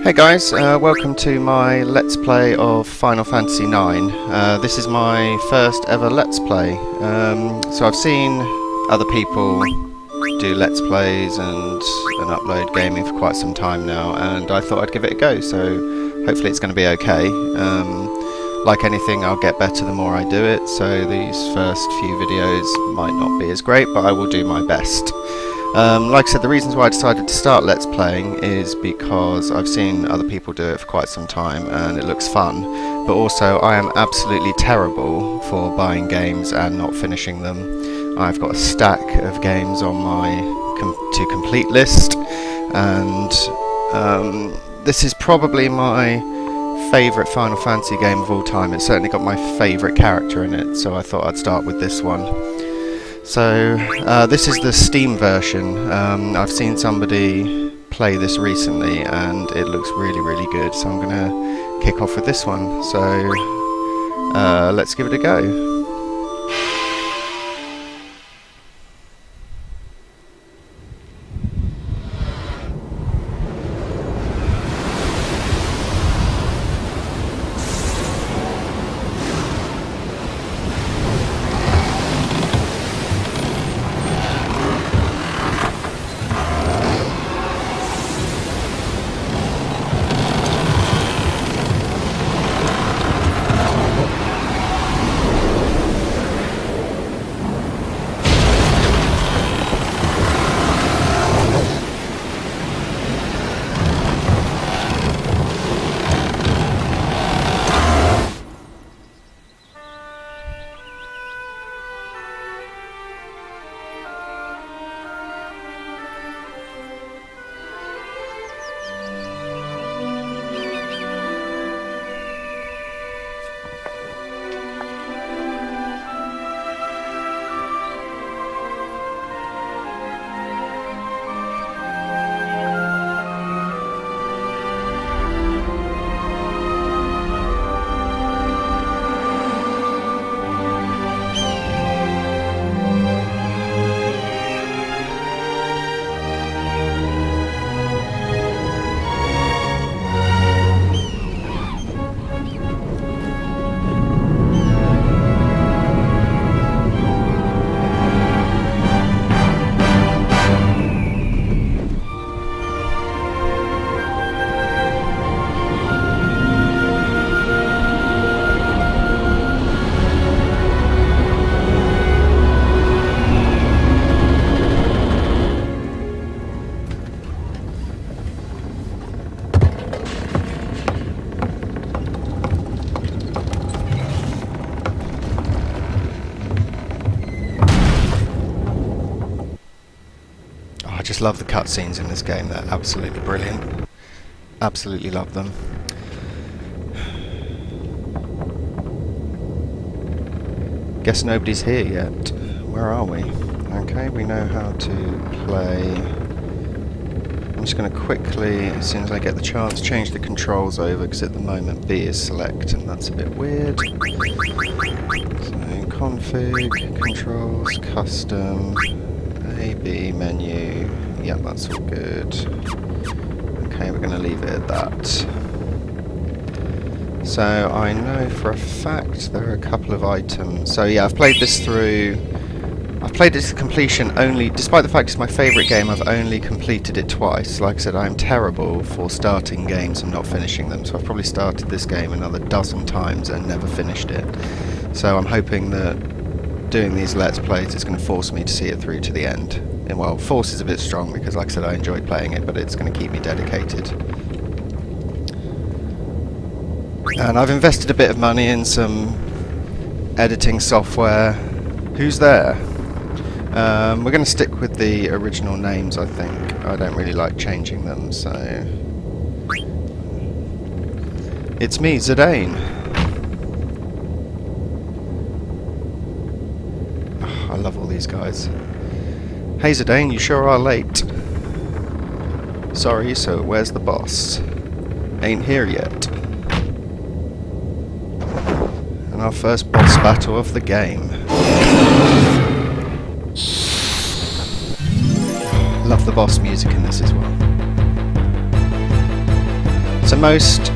Hey guys, welcome to my Let's Play of Final Fantasy IX. This is my first ever Let's Play. So I've seen other people do Let's Plays and upload gaming for quite some time now, and I thought I'd give it a go, so hopefully it's going to be okay. Like anything, I'll get better the more I do it, so these first few videos might not be as great, but I will do my best. Like I said, the reasons why I decided to start Let's Playing is because I've seen other people do it for quite some time and it looks fun, but also I am absolutely terrible for buying games and not finishing them. I've got a stack of games on my to complete list, and this is probably my favourite Final Fantasy game of all time. It's certainly got my favourite character in it, so I thought I'd start with this one. So this is the Steam version. I've seen somebody play this recently and it looks really good, so I'm going to kick off with this one. So let's give it a go. I just love the cutscenes in this game, they're absolutely brilliant. Absolutely love them. Guess nobody's here yet. Where are we? Okay, we know how to play. I'm just going to quickly, as soon as I get the chance, change the controls over, because at the moment B is select and that's a bit weird. So config, controls, custom, A, B, menu. Yep, that's all good. Okay, we're going to leave it at that. So I know for a fact there are a couple of items. So yeah, I've played this through. I've played this to completion only, despite the fact it's my favourite game, I've only completed it twice. Like I said, I'm terrible for starting games and not finishing them, so I've probably started this game another dozen times and never finished it. So I'm hoping that doing these Let's Plays is going to force me to see it through to the end. And well, force is a bit strong because, like I said, I enjoy playing it, but it's going to keep me dedicated. And I've invested a bit of money in some editing software. Who's there? We're going to stick with the original names, I think. I don't really like changing them, so... It's me, Zidane. Oh, I love all these guys. Hey Zidane, you sure are late. Sorry, so where's the boss? Ain't here yet. And our first boss battle of the game. Love the boss music in this as well. So most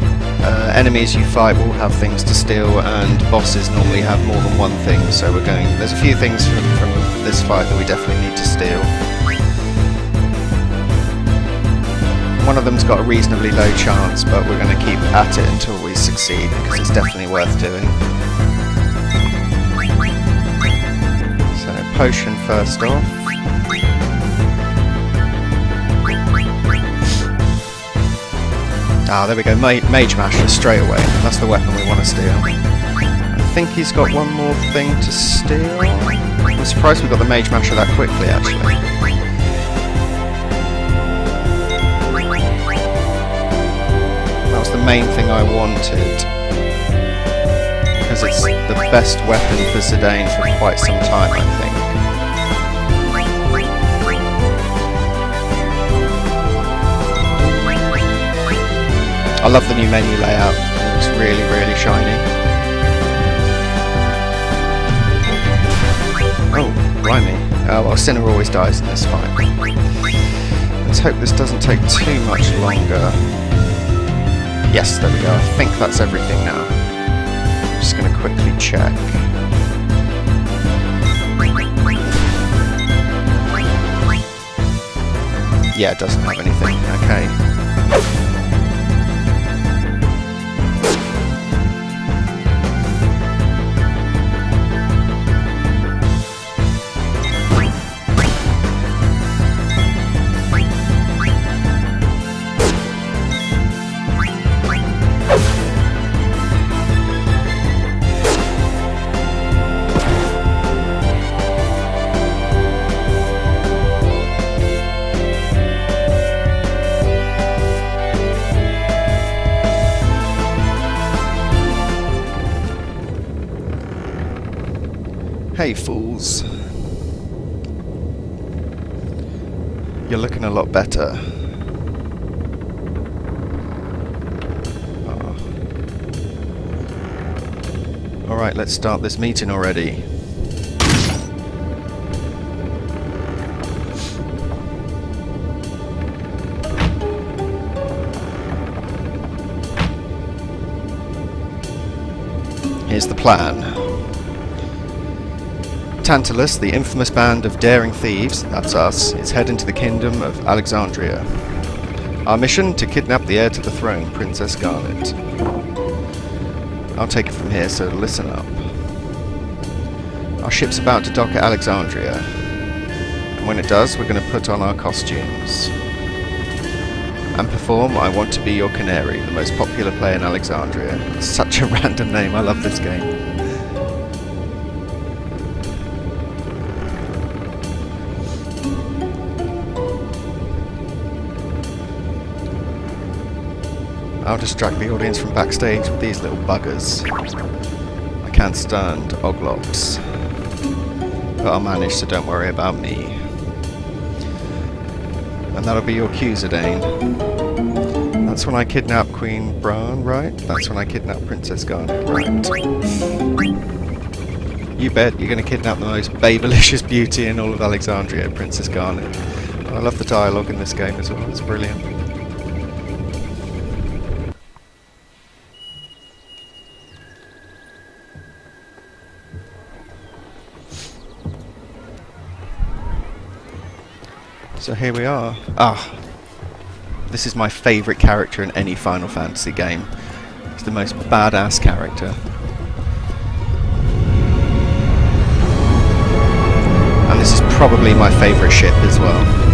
enemies you fight will have things to steal, and bosses normally have more than one thing, so there's a few things from this fight that we definitely need to steal. One of them's got a reasonably low chance, but we're going to keep at it until we succeed, because it's definitely worth doing. So, potion first off. Ah, there we go, Mage Masher straight away. That's the weapon we want to steal. I think he's got one more thing to steal. I'm surprised we got the Mage Masher that quickly, actually. That was the main thing I wanted, because it's the best weapon for Zidane for quite some time, I think. I love the new menu layout. It looks really, really shiny. Oh, blimey. Oh, well, Sinner always dies in this fight. Let's hope this doesn't take too much longer. Yes, there we go. I think that's everything now. I'm just going to quickly check. Yeah, it doesn't have anything. Okay. Hey fools, you're looking a lot better. Oh. Alright, let's start this meeting already. Here's the plan. Tantalus, the infamous band of daring thieves, that's us, is heading to the kingdom of Alexandria. Our mission, to kidnap the heir to the throne, Princess Garnet. I'll take it from here, so listen up. Our ship's about to dock at Alexandria, and when it does, we're going to put on our costumes and perform I Want to Be Your Canary, the most popular play in Alexandria. It's such a random name, I love this game. I'll distract the audience from backstage with these little buggers. I can't stand Oglops, but I'll manage, so don't worry about me. And that'll be your cue, Zidane. That's when I kidnap Queen Bran, right? That's when I kidnap Princess Garnet, right? You bet you're going to kidnap the most babylicious beauty in all of Alexandria, Princess Garnet. I love the dialogue in this game as well, it's brilliant. So here we are. This is my favourite character in any Final Fantasy game. It's the most badass character. And this is probably my favourite ship as well.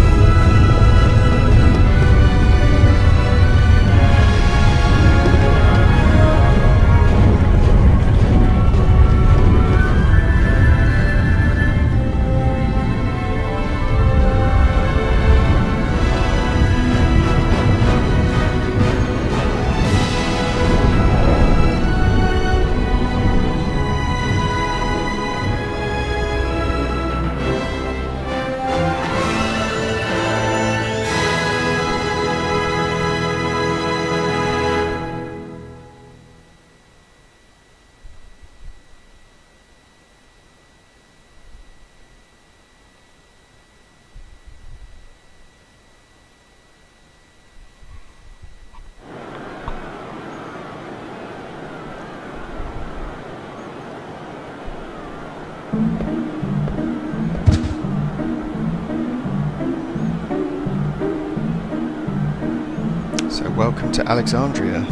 So welcome to Alexandria.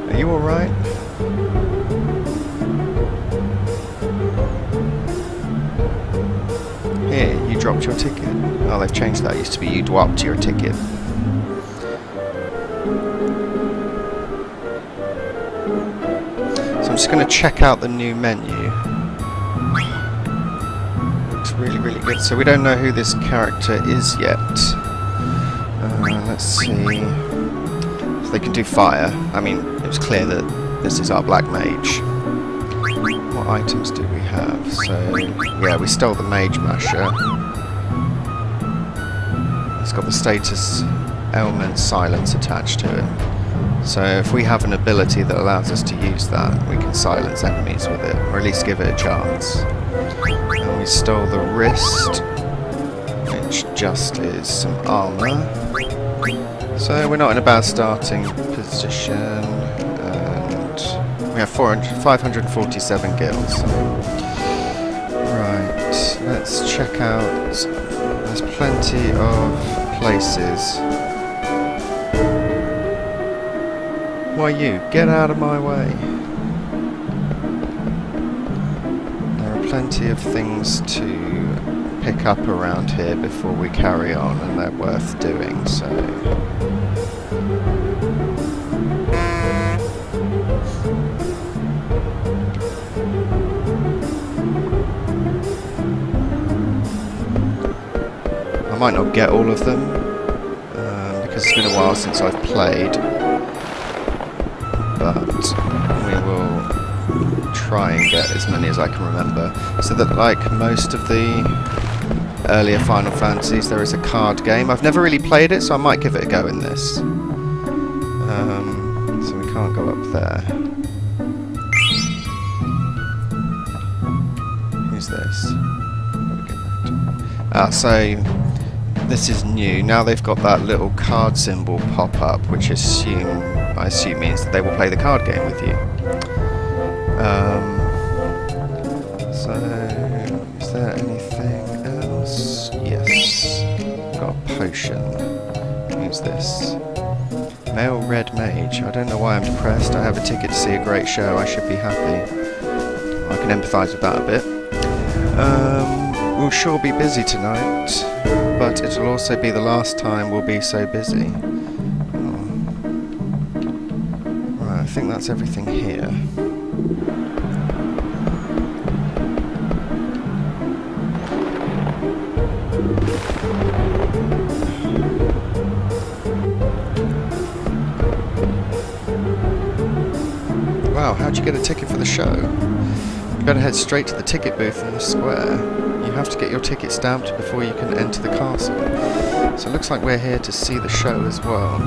Are you alright? Here, you dropped your ticket. Oh, they've changed that. It used to be you dropped your ticket. So I'm just going to check out the new menu. Looks really, really good. So we don't know who this character is yet. Let's see. So they can do fire. I mean, it was clear that this is our black mage. What items do we have? So, yeah, we stole the mage masher. It's got the status ailment silence attached to it. So if we have an ability that allows us to use that, we can silence enemies with it, or at least give it a chance. And we stole the wrist, which just is some armour. So we're not in a bad starting position, and we have 547 gills. Right, let's check out. There's plenty of places. Why you? Get out of my way. There are plenty of things to pick up around here before we carry on, and they're worth doing, so... I might not get all of them, because it's been a while since I've played, but we will try and get as many as I can remember. So that, like most of the earlier Final Fantasies, there is a card game. I've never really played it, so I might give it a go in this. So we can't go up there. Who's this? So this is new. Now they've got that little card symbol pop up, which I assume means that they will play the card game with you. So, is there anything else? Yes. Got a potion. Who's this? Male Red Mage. I don't know why I'm depressed. I have a ticket to see a great show. I should be happy. I can empathise with that a bit. We'll sure be busy tonight, but it'll also be the last time we'll be so busy. Right, I think that's everything here. Wow, how'd you get a ticket for the show? You better head straight to the ticket booth in the square. You have to get your ticket stamped before you can enter the castle. So it looks like we're here to see the show as well.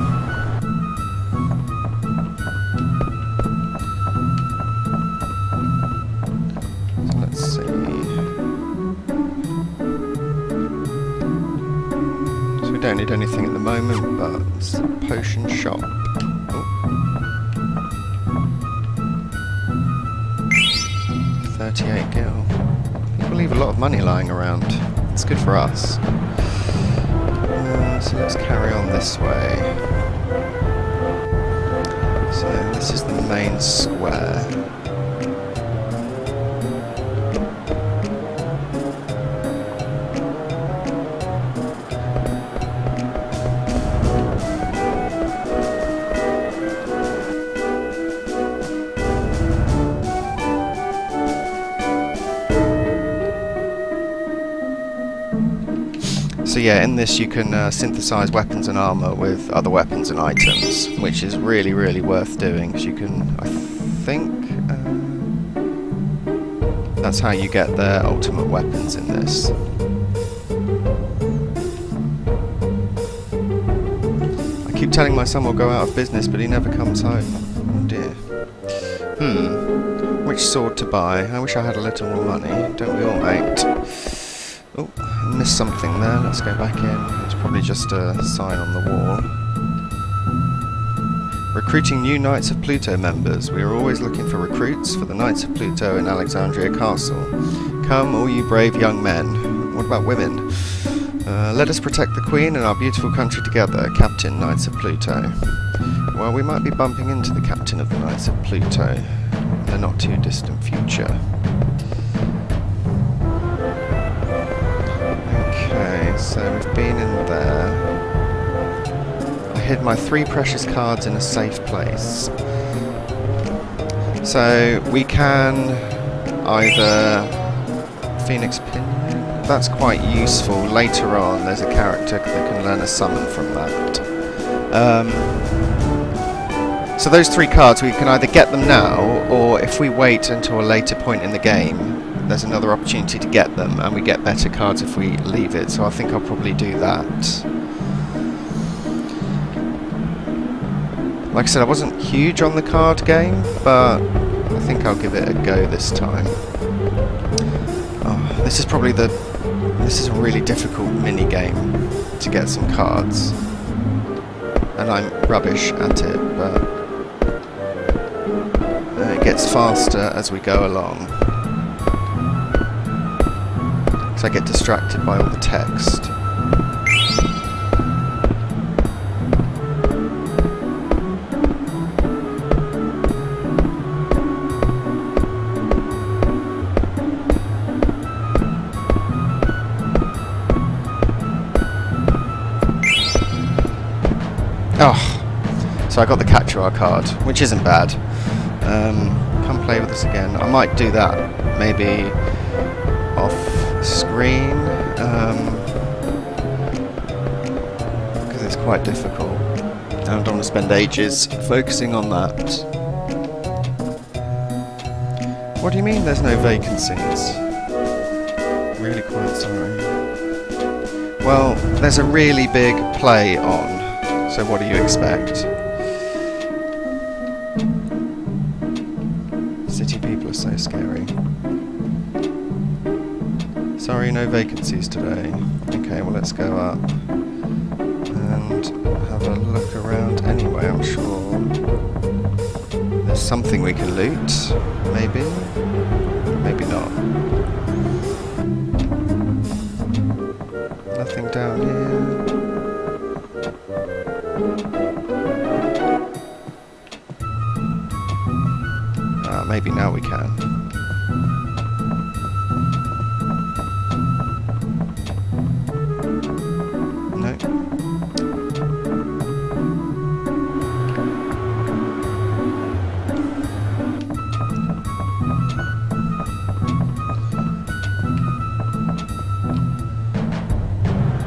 So let's see. So we don't need anything at the moment, but it's a potion shop. 38 gil. People leave a lot of money lying around. It's good for us. So let's carry on this way. So this is the main square. So yeah, in this you can synthesize weapons and armor with other weapons and items, which is really, really worth doing, because you can, I think, that's how you get their ultimate weapons in this. I keep telling my son we'll go out of business, but he never comes home. Oh dear. Which sword to buy? I wish I had a little more money. Don't we all, mate? Oh, I missed something there. Let's go back in. It's probably just a sign on the wall. Recruiting new Knights of Pluto members. We are always looking for recruits for the Knights of Pluto in Alexandria Castle. Come, all you brave young men. What about women? Let us protect the Queen and our beautiful country together, Captain Knights of Pluto. Well, we might be bumping into the Captain of the Knights of Pluto in the not too distant future. Okay, so we've been in there. I hid my 3 precious cards in a safe place. So we can either Phoenix Pinion. That's quite useful. Later on, there's a character that can learn a summon from that. So those 3 cards, we can either get them now, or if we wait until a later point in the game, there's another opportunity to get them, and we get better cards if we leave it. So I think I'll probably do that. Like I said, I wasn't huge on the card game, but I think I'll give it a go this time. Oh, this is probably this is a really difficult mini game to get some cards, and I'm rubbish at it, but it gets faster as we go along. So I get distracted by all the text. Oh, so I got the Quechua card, which isn't bad. Come play with us again. I might do that, maybe off screen, because it's quite difficult. I don't want to spend ages focusing on that. What do you mean there's no vacancies? Really quite sorry. Well, there's a really big play on. So what do you expect? City people are so scary. Sorry, no vacancies today. Okay, well let's go up and have a look around anyway. I'm sure there's something we can loot. Maybe? Maybe not. Nothing down here. Maybe now we can. No.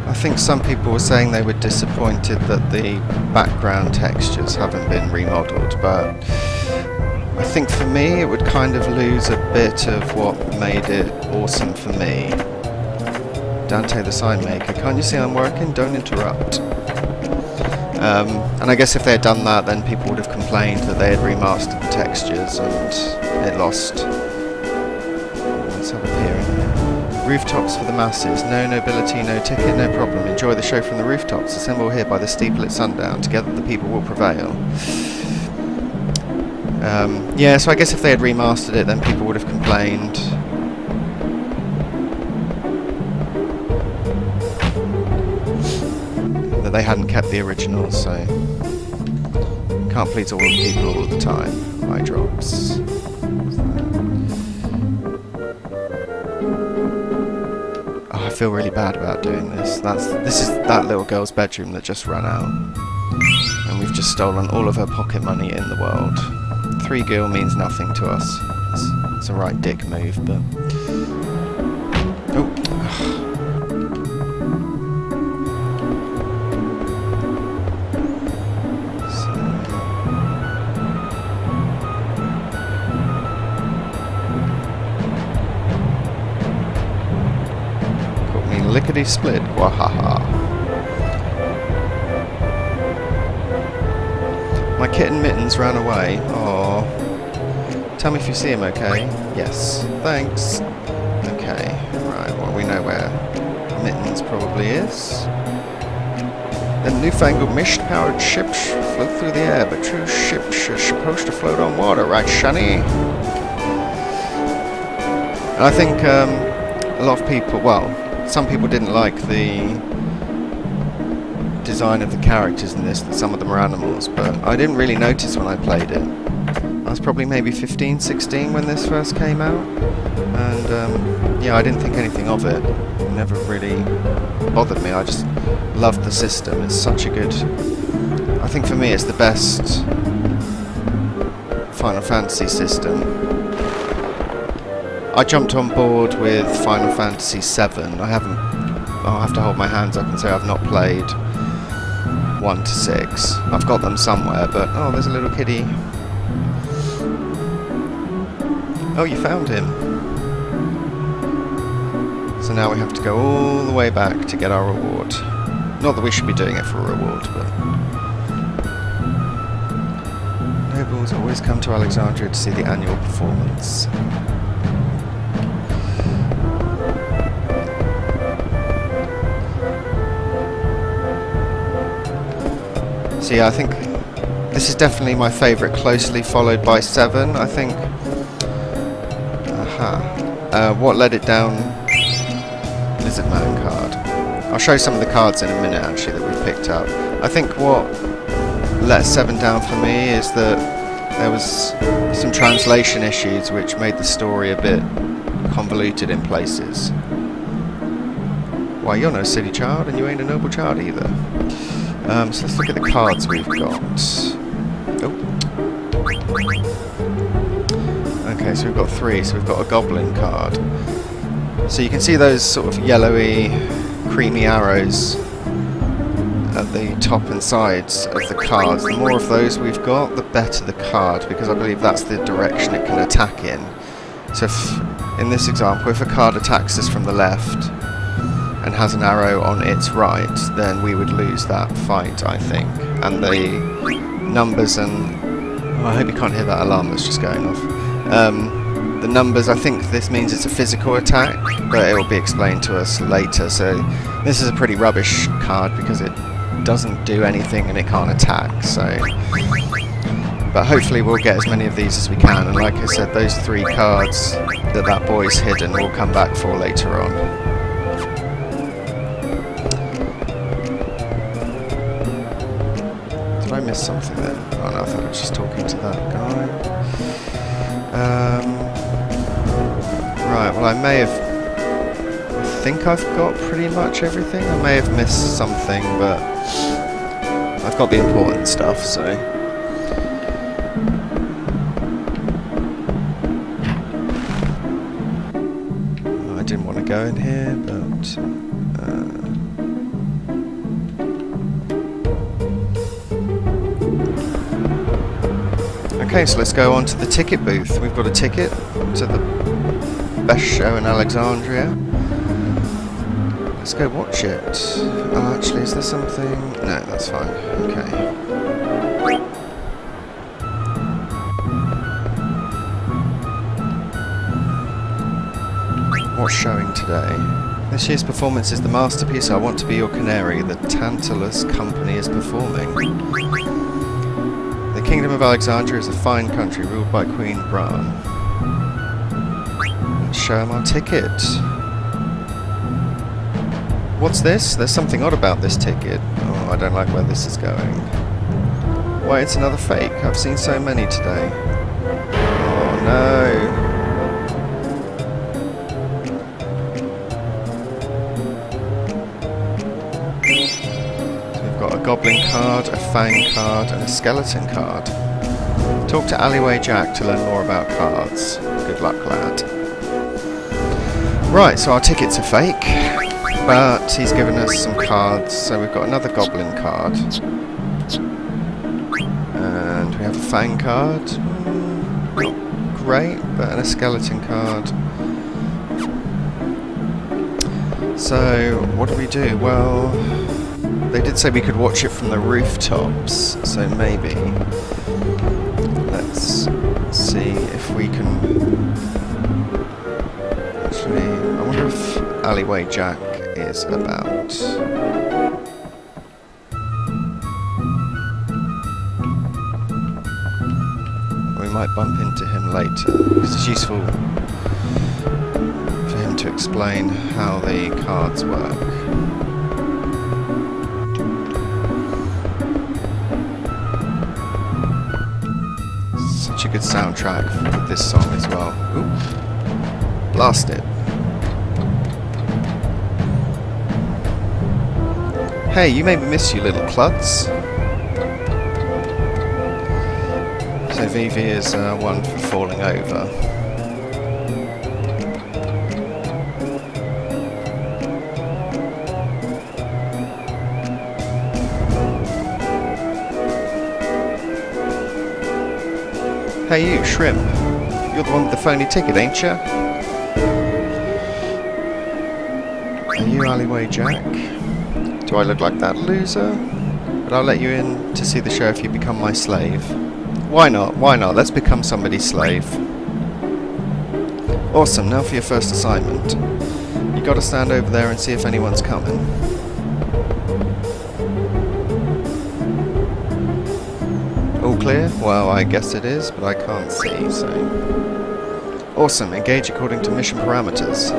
I think some people were saying they were disappointed that the background textures haven't been remodeled, but I think for me it would kind of lose a bit of what made it awesome for me. Dante the Sign Maker, can't you see I'm working? Don't interrupt. And I guess if they had done that, then people would have complained that they had remastered the textures and it lost. Let's have a peer in here. Rooftops for the masses. No nobility, no ticket, no problem. Enjoy the show from the rooftops. Assemble here by the steeple at sundown. Together the people will prevail. Yeah, so I guess if they had remastered it, then people would have complained. That they hadn't kept the originals, so can't please all the people all the time. Eye drops. Oh, I feel really bad about doing this. This is that little girl's bedroom that just ran out, and we've just stolen all of her pocket money in the world. 3 gil means nothing to us. It's a right dick move, but... Oh. Caught me lickety-split. Wahaha. My kitten Mittens ran away. Aww. Tell me if you see him, okay? Yes. Thanks. Okay. Right, well we know where Mittens probably is. Then newfangled mist-powered ships float through the air, but true ships are supposed to float on water, right, Shani? And I think a lot of people, well, some people didn't like the design of the characters in this, that some of them are animals, but I didn't really notice when I played it. I was probably maybe 15, 16 when this first came out, and yeah, I didn't think anything of it. It never really bothered me. I just loved the system. It's such a good... I think for me it's the best Final Fantasy system. I jumped on board with Final Fantasy VII. I'll have to hold my hands up and say I've not played 1 to 6. I've got them somewhere, but... Oh, there's a little kiddie. Oh, you found him. So now we have to go all the way back to get our reward. Not that we should be doing it for a reward, but... Nobles always come to Alexandria to see the annual performance. So yeah, I think this is definitely my favourite, closely followed by 7, I think. What led it down? Lizard Man card. I'll show you some of the cards in a minute, actually, that we've picked up. I think what let 7 down for me is that there was some translation issues which made the story a bit convoluted in places. Why, you're no silly child, and you ain't a noble child either. So let's look at the cards we've got. Oh. Okay, so we've got 3. So we've got a goblin card. So you can see those sort of yellowy, creamy arrows at the top and sides of the cards. The more of those we've got, the better the card, because I believe that's the direction it can attack in. So if, in this example, if a card attacks us from the left and has an arrow on its right, then we would lose that fight, I think. And the numbers and... Oh, I hope you can't hear that alarm that's just going off. The numbers, I think this means it's a physical attack, but it will be explained to us later. So this is a pretty rubbish card because it doesn't do anything and it can't attack. So, but hopefully we'll get as many of these as we can. And like I said, those 3 cards that boy's hidden will come back for later on. Did I miss something then? Oh no, I thought I was just talking to that guy. Right, well I think I've got pretty much everything. I may have missed something, but I've got the important stuff, so... I didn't want to go in here, but... Okay, so let's go on to the ticket booth. We've got a ticket to the best show in Alexandria. Let's go watch it. Oh, actually, is there something? No, that's fine. Okay. What's showing today? This year's performance is the masterpiece I Want to Be Your Canary. The Tantalus Company is performing. The Kingdom of Alexandria is a fine country ruled by Queen Bran. Let's show him our ticket. What's this? There's something odd about this ticket. Oh, I don't like where this is going. Why, it's another fake. I've seen so many today. Oh no. Got a goblin card, a fang card, and a skeleton card. Talk to Alleyway Jack to learn more about cards. Good luck, lad. Right, so our tickets are fake, but he's given us some cards. So we've got another goblin card, and we have a fang card. Not great, but and a skeleton card. So what do we do? Well, they did say we could watch it from the rooftops, so maybe let's see if we can... Actually, I wonder if Alleyway Jack is about. might bump into him later, because it's useful for him to explain how the cards work. Such a good soundtrack for this song as well. Ooh. Blast it. Hey, you made me miss you, little klutz. So Vivi is one for falling over. Hey you, Shrimp. You're the one with the phony ticket, ain't ya? Are you Alleyway Jack? Do I look like that loser? But I'll let you in to see the show if you become my slave. Why not? Why not? Let's become somebody's slave. Awesome, now for your first assignment. You gotta stand over there and see if anyone's coming. All clear? Well, I guess it is, but I can't see, so... Awesome, engage according to mission parameters.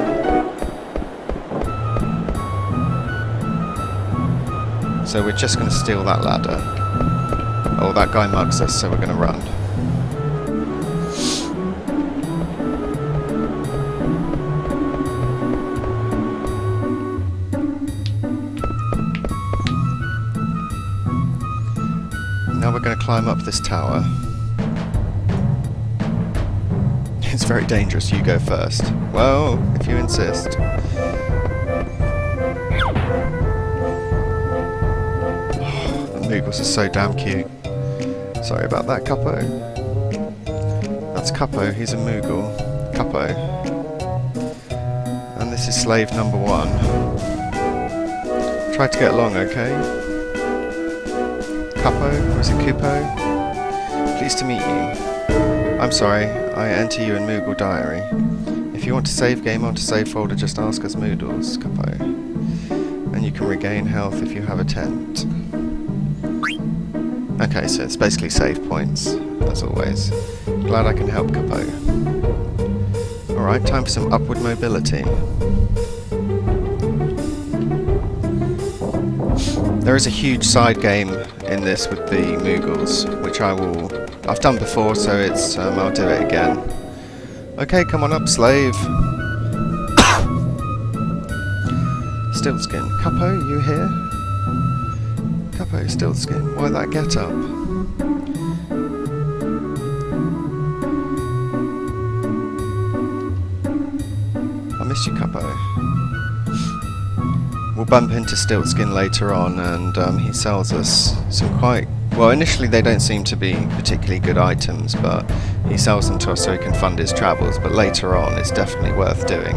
So we're just going to steal that ladder. Oh, that guy mugs us, so we're going to run. Now we're going to climb up this tower. It's very dangerous, you go first. Well, if you insist. The Moogles are so damn cute. Sorry about that, Cuppo. That's Cuppo, he's a Moogle. Cuppo. And this is slave number 1. Try to get along, okay? Cuppo, or is it Kupo? Pleased to meet you. I'm sorry, I enter you in Moogle Diary. If you want to save game onto save folder, just ask us Moodles, Cuppo. And you can regain health if you have a tent. Okay, so it's basically save points, as always. Glad I can help, Cuppo. Alright, time for some upward mobility. There is a huge side game in this with the Moogles, which I've done before, so it's I'll do it again. Okay, come on up, slave. Stiltskin. Cuppo, you here? Cuppo, Stiltskin. Why that get up? I miss you, Cuppo. We'll bump into Stiltskin later on, and he sells us some quite... Well, initially they don't seem to be particularly good items, but he sells them to us so he can fund his travels, but later on it's definitely worth doing.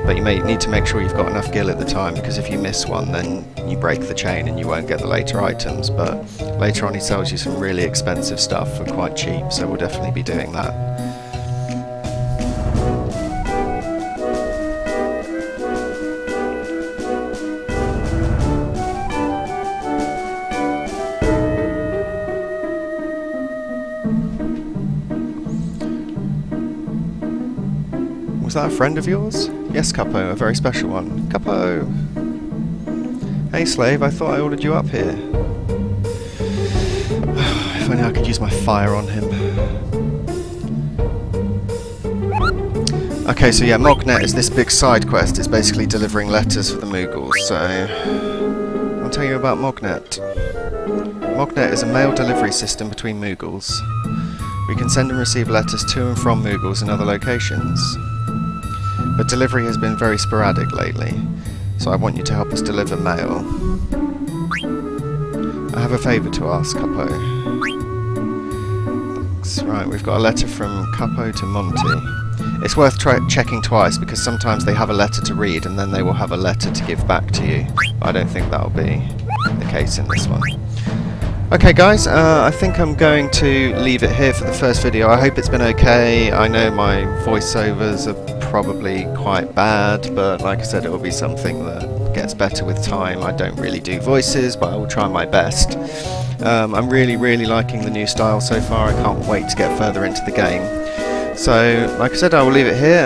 But you may need to make sure you've got enough gil at the time, because if you miss one then you break the chain and you won't get the later items, but later on he sells you some really expensive stuff for quite cheap, so we'll definitely be doing that. Was that a friend of yours? Yes, Cuppo, a very special one. Cuppo! Hey, slave, I thought I ordered you up here. If only I could use my fire on him. Okay, so yeah, Mognet is this big side quest. It's basically delivering letters for the Moogles, so... I'll tell you about Mognet. Mognet is a mail delivery system between Moogles. We can send and receive letters to and from Moogles in other locations. But delivery has been very sporadic lately, so I want you to help us deliver mail. I have a favour to ask, Cuppo. Thanks. Right, we've got a letter from Cuppo to Monty. It's worth checking twice, because sometimes they have a letter to read and then they will have a letter to give back to you. But I don't think that'll be the case in this one. Okay guys, I think I'm going to leave it here for the first video. I hope it's been okay. I know my voiceovers are probably quite bad, but like I said, it will be something that gets better with time. I don't really do voices, but I will try my best. I'm really liking the new style so far. I can't wait to get further into the game. So, like I said, I will leave it here.